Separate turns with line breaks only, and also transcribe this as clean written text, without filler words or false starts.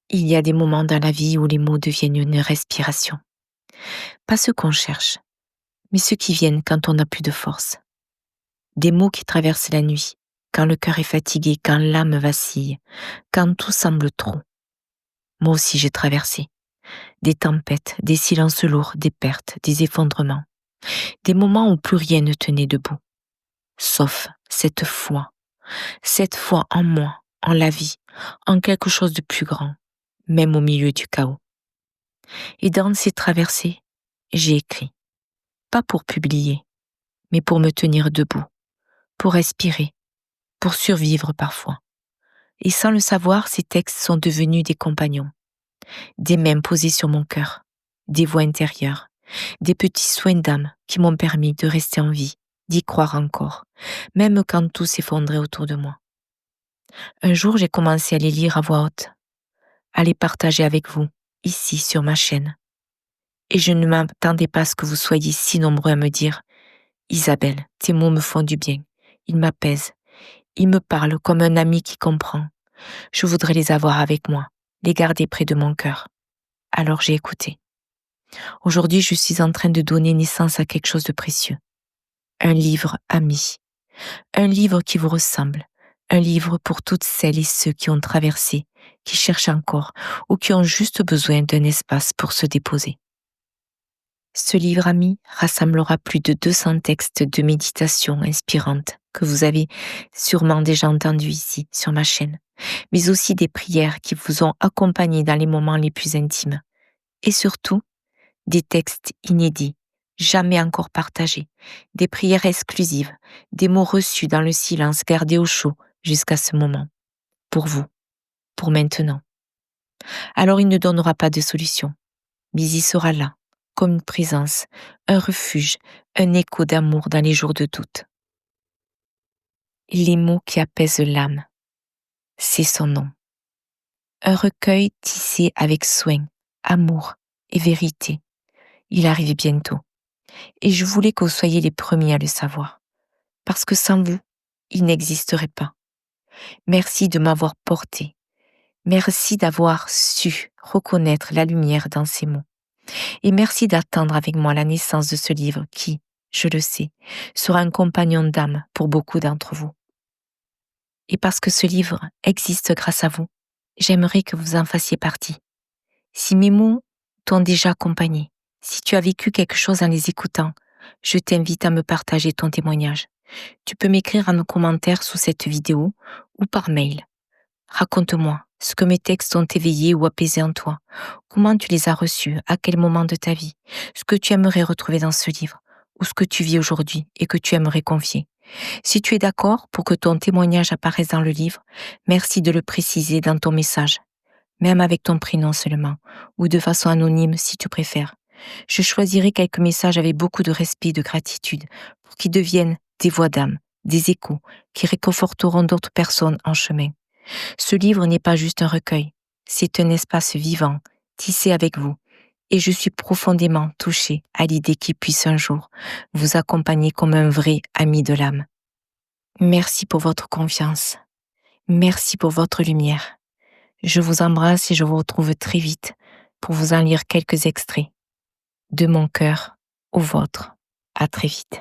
Il y a des moments dans la vie où les mots deviennent une respiration. Pas ceux qu'on cherche, mais ceux qui viennent quand on n'a plus de force. Des mots qui traversent la nuit, quand le cœur est fatigué, quand l'âme vacille, quand tout semble trop. Moi aussi j'ai traversé. Des tempêtes, des silences lourds, des pertes, des effondrements. Des moments où plus rien ne tenait debout. Sauf cette foi en moi, en la vie, en quelque chose de plus grand, même au milieu du chaos. Et dans ces traversées, j'ai écrit. Pas pour publier, mais pour me tenir debout, pour respirer, pour survivre parfois. Et sans le savoir, ces textes sont devenus des compagnons, des mains posées sur mon cœur, des voix intérieures, des petits soins d'âme qui m'ont permis de rester en vie, d'y croire encore, même quand tout s'effondrait autour de moi. Un jour, j'ai commencé à les lire à voix haute, à les partager avec vous, ici sur ma chaîne. Et je ne m'attendais pas à ce que vous soyez si nombreux à me dire « Isabelle, tes mots me font du bien, ils m'apaisent, ils me parlent comme un ami qui comprend. Je voudrais les avoir avec moi, les garder près de mon cœur. » Alors j'ai écouté. Aujourd'hui, je suis en train de donner naissance à quelque chose de précieux. Un livre ami. Un livre qui vous ressemble. Un livre pour toutes celles et ceux qui ont traversé, qui cherchent encore ou qui ont juste besoin d'un espace pour se déposer. Ce livre ami rassemblera plus de 200 textes de méditation inspirantes que vous avez sûrement déjà entendus ici sur ma chaîne, mais aussi des prières qui vous ont accompagné dans les moments les plus intimes. Et surtout, des textes inédits, jamais encore partagés, des prières exclusives, des mots reçus dans le silence gardés au chaud jusqu'à ce moment. Pour vous, pour maintenant. Alors il ne donnera pas de solution, mais il sera là, comme une présence, un refuge, un écho d'amour dans les jours de doute. Les mots qui apaisent l'âme, c'est son nom. Un recueil tissé avec soin, amour et vérité. Il arrive bientôt. Et je voulais que vous soyez les premiers à le savoir. Parce que sans vous, il n'existerait pas. Merci de m'avoir porté. Merci d'avoir su reconnaître la lumière dans ces mots. Et merci d'attendre avec moi la naissance de ce livre qui, je le sais, sera un compagnon d'âme pour beaucoup d'entre vous. Et parce que ce livre existe grâce à vous, j'aimerais que vous en fassiez partie. Si mes mots t'ont déjà accompagné, si tu as vécu quelque chose en les écoutant, je t'invite à me partager ton témoignage. Tu peux m'écrire en commentaire sous cette vidéo ou par mail. Raconte-moi ce que mes textes ont éveillé ou apaisé en toi, comment tu les as reçus, à quel moment de ta vie, ce que tu aimerais retrouver dans ce livre, ou ce que tu vis aujourd'hui et que tu aimerais confier. Si tu es d'accord pour que ton témoignage apparaisse dans le livre, merci de le préciser dans ton message, même avec ton prénom seulement, ou de façon anonyme si tu préfères. Je choisirai quelques messages avec beaucoup de respect et de gratitude pour qu'ils deviennent des voix d'âme, des échos qui réconforteront d'autres personnes en chemin. Ce livre n'est pas juste un recueil, c'est un espace vivant, tissé avec vous, et je suis profondément touchée à l'idée qu'il puisse un jour vous accompagner comme un vrai ami de l'âme. Merci pour votre confiance, merci pour votre lumière. Je vous embrasse et je vous retrouve très vite pour vous en lire quelques extraits. De mon cœur au vôtre. À très vite.